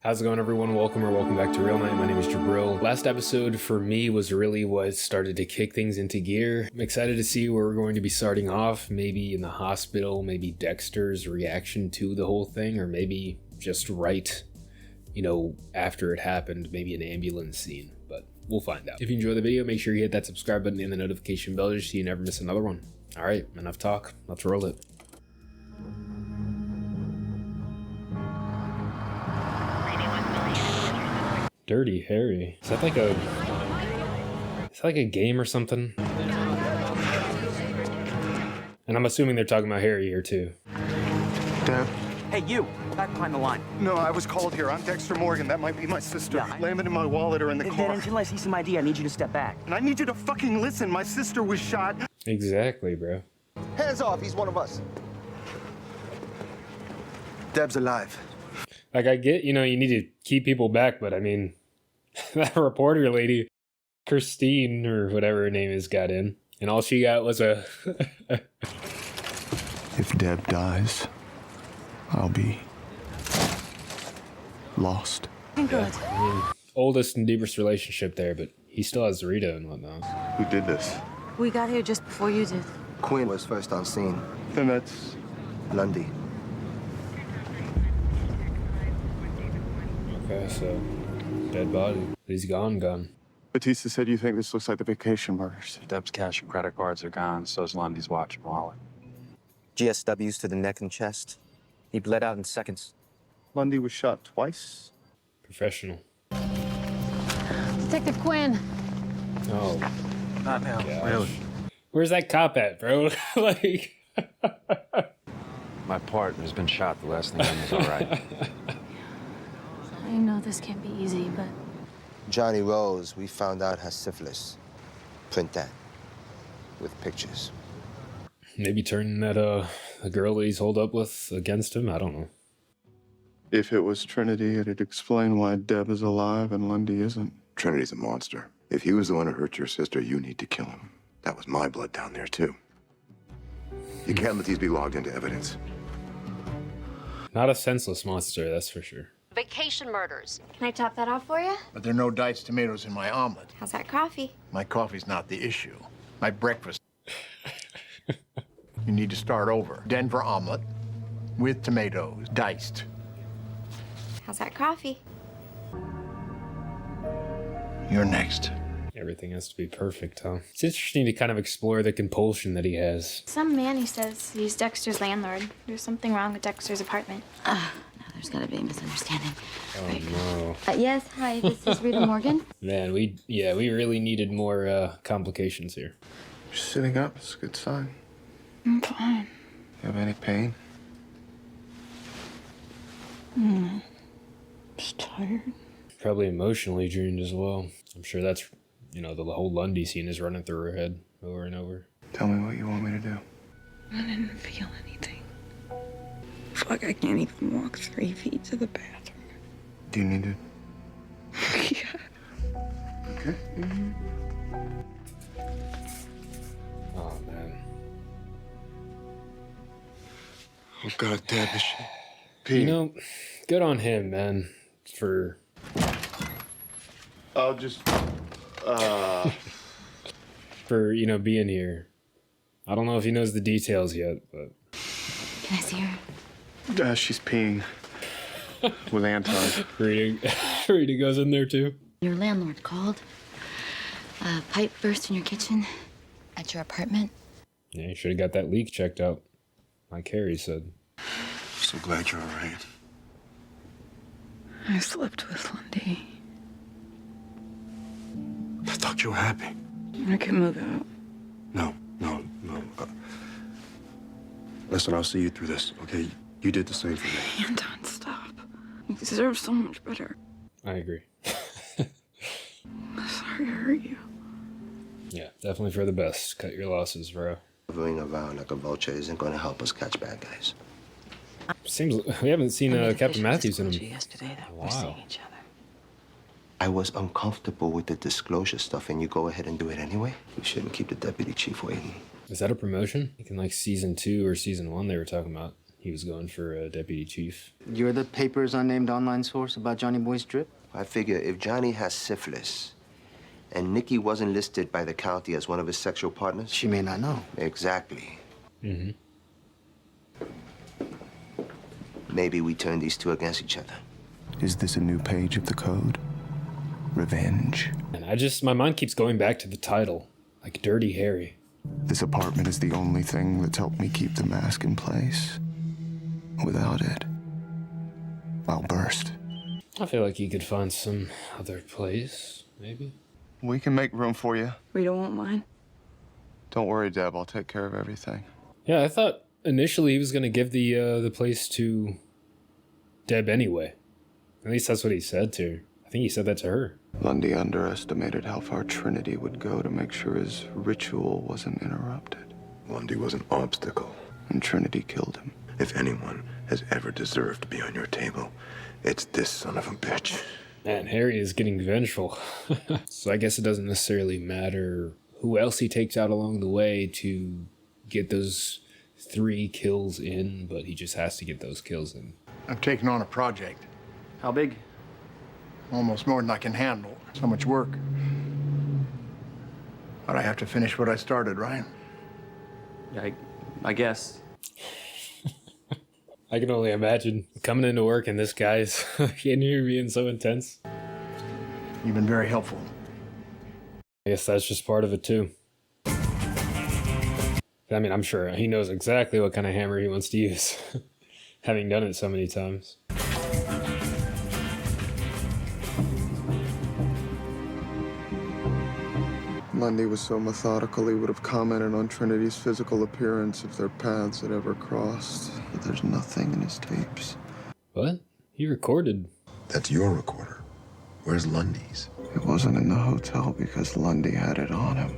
How's it going, everyone? Welcome back to Real Night. My name is Jabril. Last episode for me was really what started to kick things into gear. I'm excited to see where we're going to be starting off. Maybe in the hospital, maybe Dexter's reaction to the whole thing, or maybe just right, after it happened, maybe an ambulance scene. But we'll find out. If you enjoy the video, make sure you hit that subscribe button and the notification bell just so you never miss another one. All right, enough talk. Let's roll it. Dirty Harry. Is that like a game or something? And I'm assuming they're talking about Harry here too. Dad? Hey, you! Back behind the line. No, I was called here. I'm Dexter Morgan. That might be my sister. Yeah, Lamb it in my wallet or in the car. Then until I see some ID, I need you to step back. And I need you to fucking listen. My sister was shot. Exactly, bro. Hands off. He's one of us. Deb's alive. Like, I get, you need to keep people back, but I mean, that reporter lady, Christine, or whatever her name is, got in, and all she got was a... If Deb dies, I'll be lost. Yeah, I mean, oldest and deepest relationship there, but he still has Rita and whatnot. Who did this? We got here just before you did. Quinn was first on scene. Then that's Lundy. Okay, so dead body. He's gone. Batista said you think this looks like the vacation murders. Deb's cash and credit cards are gone, so's Lundy's watch and wallet. GSWs to the neck and chest. He bled out in seconds. Lundy was shot twice. Professional. Detective Quinn. Oh, Not now, gosh. really. Where's that cop at, bro? Like... My partner's been shot. The last thing I know is all right. I know this can't be easy, but Johnny Rose, we found out, has syphilis. Print that. With pictures. Maybe turning that, the girl that he's holed up with against him? I don't know. If it was Trinity, it'd explain why Deb is alive and Lundy isn't. Trinity's a monster. If he was the one who hurt your sister, you need to kill him. That was my blood down there, too. You can't let these be logged into evidence. Not a senseless monster, that's for sure. Vacation murders. Can I top that off for you? But there are no diced tomatoes in my omelet. How's that coffee? My coffee's not the issue. My breakfast. You need to start over. Denver omelet with tomatoes, diced. How's that coffee? You're next. Everything has to be perfect, huh? It's interesting to kind of explore the compulsion that he has. Some man, he says, he's Dexter's landlord. There's something wrong with Dexter's apartment. no, there's gotta be a misunderstanding. Oh, no. Yes, hi, this is Rita Morgan. Man, we really needed more complications here. You're sitting up. It's a good sign. I'm fine. You have any pain? Just tired. Probably emotionally drained as well. I'm sure that's, the whole Lundy scene is running through her head over and over. Tell me what you want me to do. I didn't feel anything. Fuck, I can't even walk 3 feet to the bathroom. Do you need to? Yeah. Okay. Oh, man. Oh, God, Deb, is she peeing? Good on him, man, for... I'll just, for, being here. I don't know if he knows the details yet, but... Can I see her? she's peeing with Anton. Rita goes in there, too. Your landlord called. Pipe burst in your kitchen. At your apartment. Yeah, you should have got that leak checked out, like Harry said. So glad you're all right. I slept with Lundy. I thought you were happy. I can move out. No. Listen, I'll see you through this, okay? You did the same for me. Anton, stop. You deserve so much better. I agree. Sorry I hurt you. Yeah, definitely for the best. Cut your losses, bro. Hovering around like a vulture isn't going to help us catch bad guys. Seems we haven't seen Captain Matthews in yesterday that we're seeing each other. I was uncomfortable with the disclosure stuff, and you go ahead and do it anyway? We shouldn't keep the deputy chief waiting. Is that a promotion? Like in like season 2 or season 1 they were talking about. he was going for a deputy chief. You're the paper's unnamed online source about Johnny Boy's drip? I figure if Johnny has syphilis and Nikki wasn't listed by the county as one of his sexual partners... She may not know. Exactly. Mm-hmm. Maybe we turn these two against each other. Is this a new page of the code? Revenge. And my mind keeps going back to the title, like Dirty Harry. This apartment is the only thing that's helped me keep the mask in place. Without it, I'll burst. I feel like you could find some other place, maybe. We can make room for you. Rita won't mind. Don't worry, Deb. I'll take care of everything. Yeah, I thought initially he was gonna give the place to Deb anyway. At least that's what he said to her. I think he said that to her. Lundy underestimated how far Trinity would go to make sure his ritual wasn't interrupted. Lundy was an obstacle. And Trinity killed him. If anyone has ever deserved to be on your table, it's this son of a bitch. Man, Harry is getting vengeful. So I guess it doesn't necessarily matter who else he takes out along the way to get those 3 kills in, but he just has to get those kills in. I've taken on a project. How big? Almost more than I can handle. So much work. But I have to finish what I started, right? I guess. I can only imagine coming into work and this guy's in here being so intense. You've been very helpful. I guess that's just part of it too. I mean, I'm sure he knows exactly what kind of hammer he wants to use, having done it so many times. Lundy was so methodical he would have commented on Trinity's physical appearance if their paths had ever crossed. But there's nothing in his tapes. What? He recorded. That's your recorder. Where's Lundy's? It wasn't in the hotel because Lundy had it on him.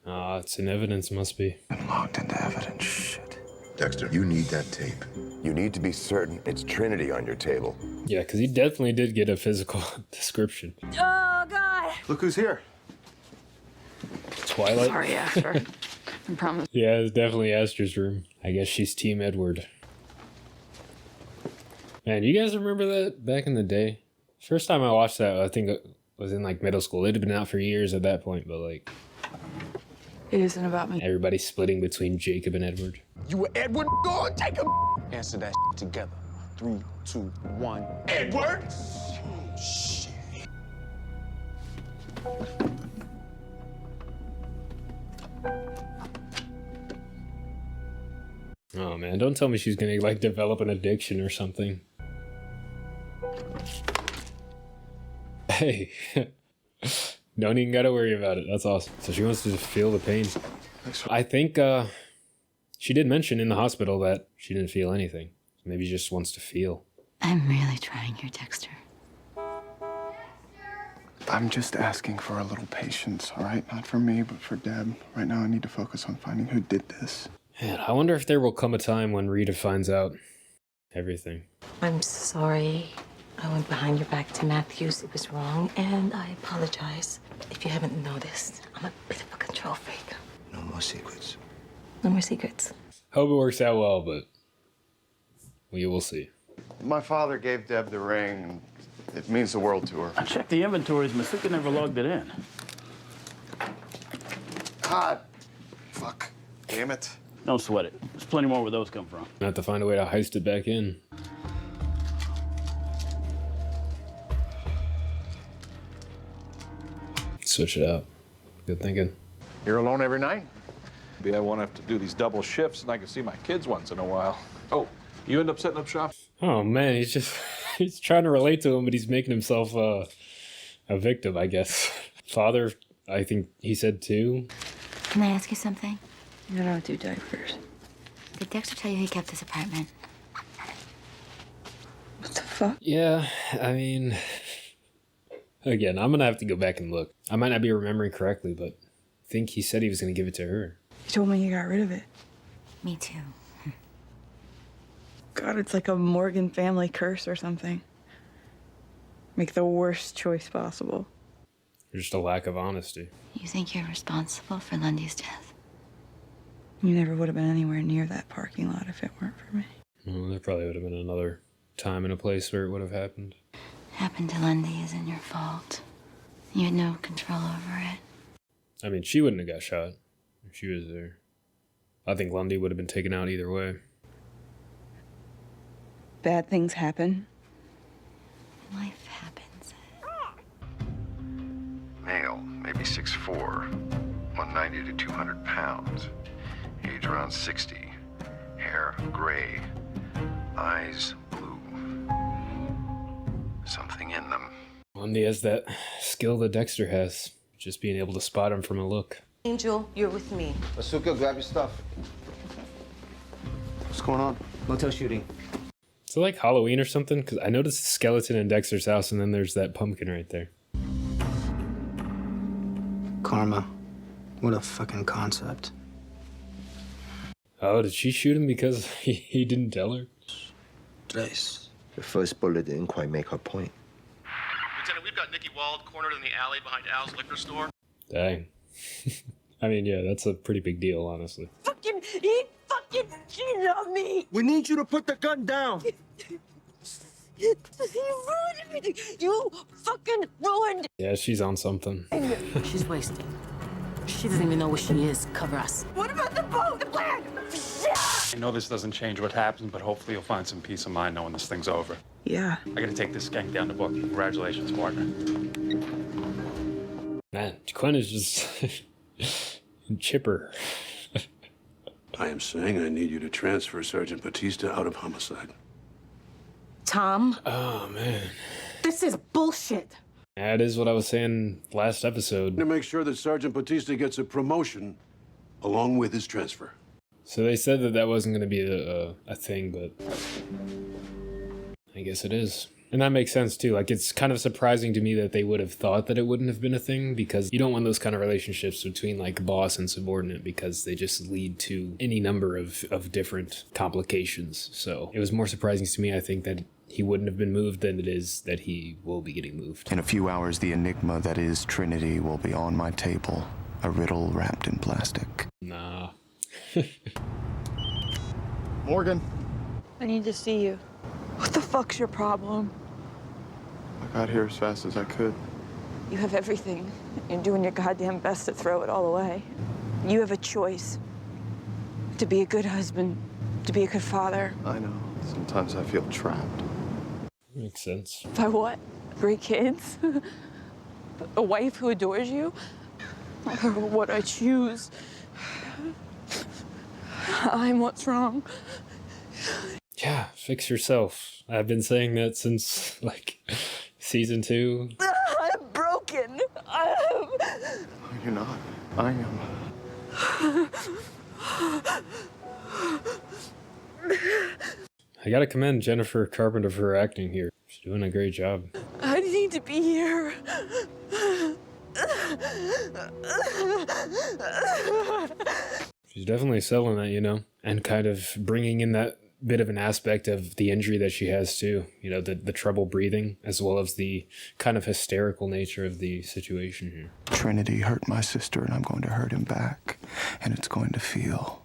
Ah, it's in evidence, must be. And locked into evidence. Shit. Dexter, you need that tape. You need to be certain it's Trinity on your table. Yeah, because he definitely did get a physical description. Oh, God. Look who's here. Twilight? Sorry, Asher. I promise. Yeah, it's definitely Aster's room. I guess she's Team Edward. Man, you guys remember that back in the day? First time I watched that, I think it was in like middle school. It had been out for years at that point, but like... It isn't about me. Everybody splitting between Jacob and Edward. You were Edward? Go on, take him! Answer that together. 3, 2, 1. Edward! Oh man, don't tell me she's gonna like develop an addiction or something. Hey, don't even gotta worry about it. That's awesome. So she wants to feel the pain. I think she did mention in the hospital that she didn't feel anything. Maybe she just wants to feel. I'm really trying here, Dexter. I'm just asking for a little patience, all right? Not for me, but for Deb. Right now I need to focus on finding who did this. Man, I wonder if there will come a time when Rita finds out everything. I'm sorry. I went behind your back to Matthews. It was wrong, and I apologize. If you haven't noticed, I'm a bit of a control freak. No more secrets. No more secrets. Hope it works out well, but we will see. My father gave Deb the ring, and it means the world to her. I checked the inventories. Masuka never logged it in. God. Fuck. Damn it. Don't sweat it. There's plenty more where those come from. I have to find a way to heist it back in. Switch it out. Good thinking. You're alone every night? Maybe I won't have to do these double shifts and I can see my kids once in a while. Oh, you end up setting up shop? Oh man, he's trying to relate to him, but he's making himself a victim, I guess. Father, I think he said too. Can I ask you something? I don't do diapers. Did Dexter tell you he kept this apartment? What the fuck? Yeah, I mean, again, I'm gonna have to go back and look. I might not be remembering correctly, but I think he said he was gonna give it to her. He told me he got rid of it. Me too. God, it's like a Morgan family curse or something. Make the worst choice possible. Just a lack of honesty. You think you're responsible for Lundy's death? You never would have been anywhere near that parking lot if it weren't for me. Well, there probably would have been another time and a place where it would have happened. Happened to Lundy isn't your fault. You had no control over it. I mean, she wouldn't have got shot if she was there. I think Lundy would have been taken out either way. Bad things happen. Life happens. Male, maybe 6'4", 190 to 200 pounds. Age around 60. Hair gray. Eyes blue. Something in them. Lundy has that skill that Dexter has. Just being able to spot him from a look. Angel, you're with me. Asuka, grab your stuff. What's going on? Motel shooting. Is it like Halloween or something? Because I noticed a skeleton in Dexter's house, and then there's that pumpkin right there. Karma. What a fucking concept. Oh, did she shoot him because he didn't tell her? Dice. The first bullet didn't quite make her point. Lieutenant, we've got Nikki Wald cornered in the alley behind Al's liquor store. Dang. I mean, yeah, that's a pretty big deal, honestly. He fucking cheated on me! We need you to put the gun down. You ruined everything! You fucking ruined it! Yeah, she's on something. She's wasted. She doesn't even know where she is. Cover us. What about the boat? The plan? I know this doesn't change what happens, but hopefully you'll find some peace of mind knowing this thing's over. Yeah. I gotta take this skank down to book. Congratulations, partner. Man, Quinn is just chipper. I am saying I need you to transfer Sergeant Batista out of homicide. Tom? Oh, man. This is bullshit. That is what I was saying last episode. To make sure that Sergeant Batista gets a promotion along with his transfer. So they said that that wasn't going to be a thing, but I guess it is. And that makes sense too. Like, it's kind of surprising to me that they would have thought that it wouldn't have been a thing, because you don't want those kind of relationships between like boss and subordinate, because they just lead to any number of different complications. So it was more surprising to me, I think, that he wouldn't have been moved than it is that he will be getting moved. In a few hours, the enigma that is Trinity will be on my table. A riddle wrapped in plastic. Nah. Morgan. I need to see you. What the fuck's your problem? I got here as fast as I could. You have everything. You're doing your goddamn best to throw it all away. You have a choice. To be a good husband, to be a good father. I know. Sometimes I feel trapped. Makes sense. By what? Great kids? A wife who adores you? Or what I choose? I'm what's wrong. Yeah, fix yourself. I've been saying that since, like, season 2. I'm broken. You're not. I am. I gotta commend Jennifer Carpenter for her acting here. She's doing a great job. I need to be here. She's definitely selling it, you know, and kind of bringing in that bit of an aspect of the injury that she has too. You know, the trouble breathing, as well as the kind of hysterical nature of the situation here. Trinity hurt my sister, and I'm going to hurt him back. And it's going to feel...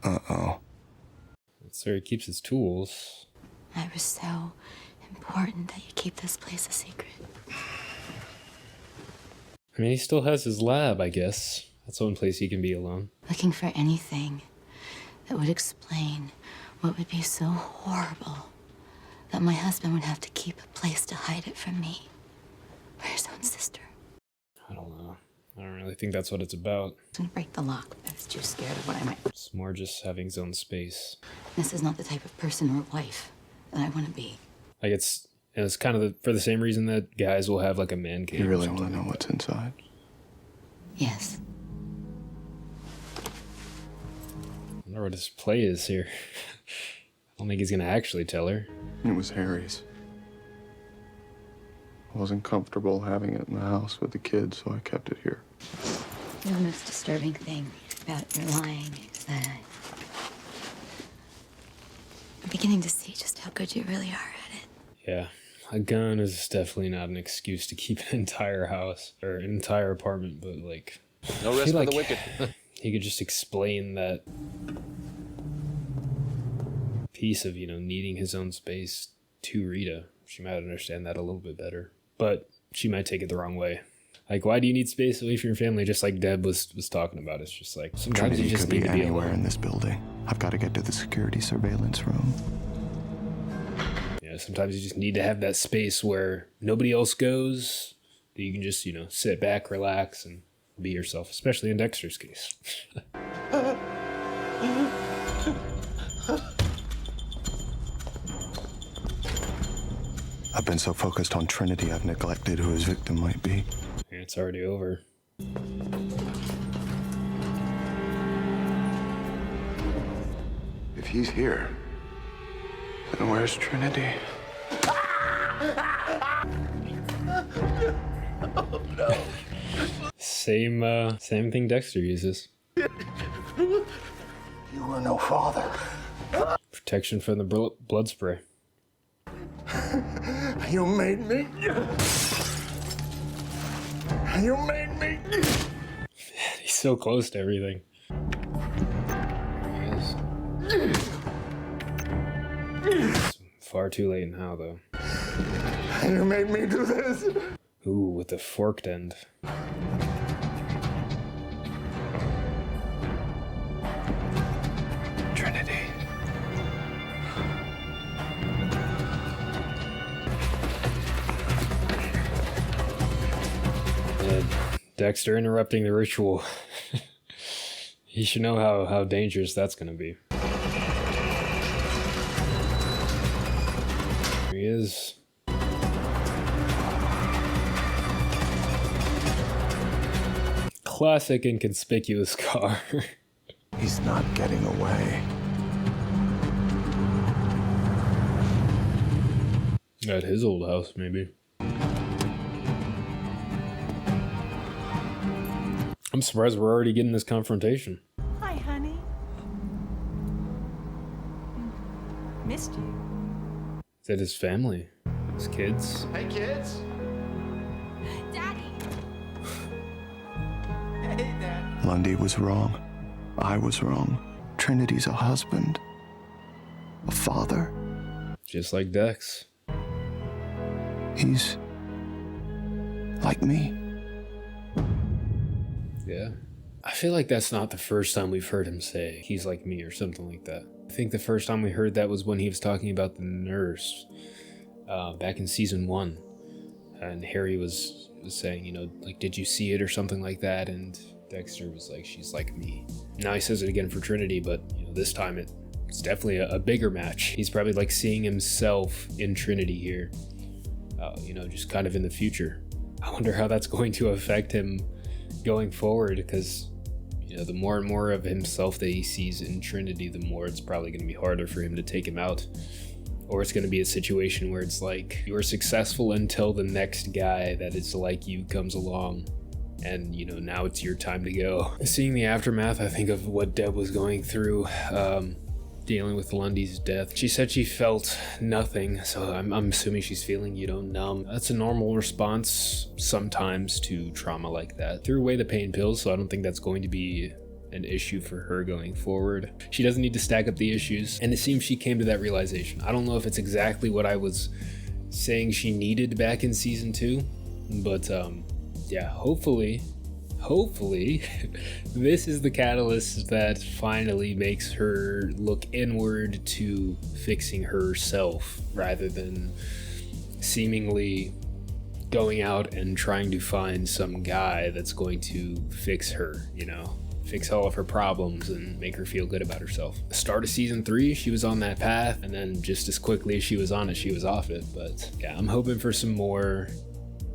Uh-oh. So he keeps his tools. It was so important that you keep this place a secret. I mean, he still has his lab, I guess. That's one place he can be alone. Looking for anything that would explain what would be so horrible that my husband would have to keep a place to hide it from me. For his own sister. I don't know. I don't really think that's what it's about. I'm gonna break the lock. I was too scared of what I might. It's more just having his own space. This is not the type of person or wife that I want to be. Like, it's kind of for the same reason that guys will have like a man cave. You really want to know what's inside? Yes. I wonder what his play is here. I don't think he's gonna actually tell her. It was Harry's. I wasn't comfortable having it in the house with the kids, so I kept it here. The most disturbing thing about your lying is that I'm beginning to see just how good you really are at it. Yeah, a gun is definitely not an excuse to keep an entire house or an entire apartment, but like, No rest for the wicked. He could just explain that piece of, needing his own space to Rita. She might understand that a little bit better, but she might take it the wrong way. Like, why do you need space away from your family? Just like Deb was talking about. It's just like, sometimes Trinity you just could need be to be anywhere alone. in this building. I've got to get to the security surveillance room. Yeah, sometimes you just need to have that space where nobody else goes, that you can just, sit back, relax, and be yourself, especially in Dexter's case. I've been so focused on Trinity, I've neglected who his victim might be. Yeah, it's already over. If he's here, then where's Trinity? Oh, no. Same thing Dexter uses. You were no father. Protection from the blood spray. You made me. You made me. He's so close to everything. He is. It's far too late now, though. You made me do this. Ooh, with the forked end. Trinity. Dexter interrupting the ritual. He should know how dangerous that's gonna be. Here he is. Classic inconspicuous car. He's not getting away. At his old house, maybe. I'm surprised we're already getting this confrontation. Hi, honey. Missed you. Is that his family? His kids? Hey, kids. Daddy. Hey, Dad. Lundy was wrong. I was wrong. Trinity's a husband. A father. Just like Dex. He's like me. Yeah. I feel like that's not the first time we've heard him say he's like me or something like that. I think the first time we heard that was when he was talking about the nurse back in season 1. And Harry was saying, like, did you see it or something like that? And Dexter was like, she's like me. Now he says it again for Trinity, but this time it's definitely a bigger match. He's probably like seeing himself in Trinity here, just kind of in the future. I wonder how that's going to affect him going forward, because the more and more of himself that he sees in Trinity, the more it's probably going to be harder for him to take him out. Or it's going to be a situation where it's like, you are successful until the next guy that is like you comes along, and now it's your time to go. Seeing the aftermath, I think of what Deb was going through, dealing with Lundy's death. She said she felt nothing, so I'm assuming she's feeling, numb. That's a normal response sometimes to trauma like that. Threw away the pain pills, so I don't think that's going to be an issue for her going forward. She doesn't need to stack up the issues, and it seems she came to that realization. I don't know if it's exactly what I was saying she needed back in season 2, but yeah, hopefully this is the catalyst that finally makes her look inward to fixing herself, rather than seemingly going out and trying to find some guy that's going to fix her, fix all of her problems and make her feel good about herself. The start of season 3, she was on that path, and then just as quickly as she was on it, she was off it. But yeah, I'm hoping for some more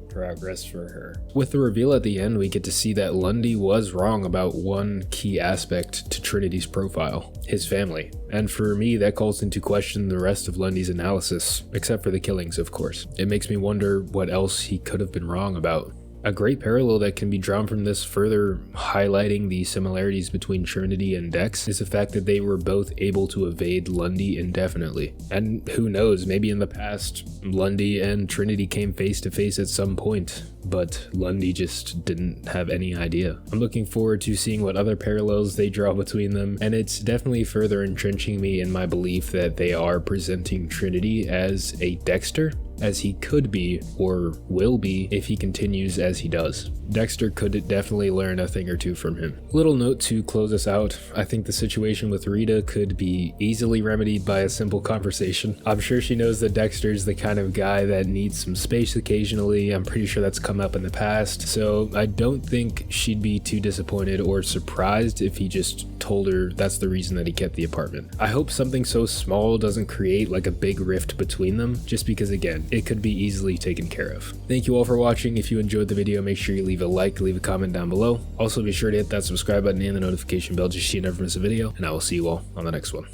progress for her. With the reveal at the end, we get to see that Lundy was wrong about one key aspect to Trinity's profile: his family. And for me, that calls into question the rest of Lundy's analysis, except for the killings, of course. It makes me wonder what else he could have been wrong about. A great parallel that can be drawn from this, further highlighting the similarities between Trinity and Dex, is the fact that they were both able to evade Lundy indefinitely. And who knows, maybe in the past, Lundy and Trinity came face to face at some point, but Lundy just didn't have any idea. I'm looking forward to seeing what other parallels they draw between them, and it's definitely further entrenching me in my belief that they are presenting Trinity as a Dexter, as he could be or will be if he continues as he does. Dexter could definitely learn a thing or two from him. Little note to close us out, I think the situation with Rita could be easily remedied by a simple conversation. I'm sure she knows that Dexter's the kind of guy that needs some space occasionally. I'm pretty sure that's come up in the past, so I don't think she'd be too disappointed or surprised if he just told her that's the reason that he kept the apartment. I hope something so small doesn't create like a big rift between them, just because again, it could be easily taken care of. Thank you all for watching. If you enjoyed the video, make sure you leave a like, leave a comment down below. Also be sure to hit that subscribe button and the notification bell just so you never miss a video, and I will see you all on the next one.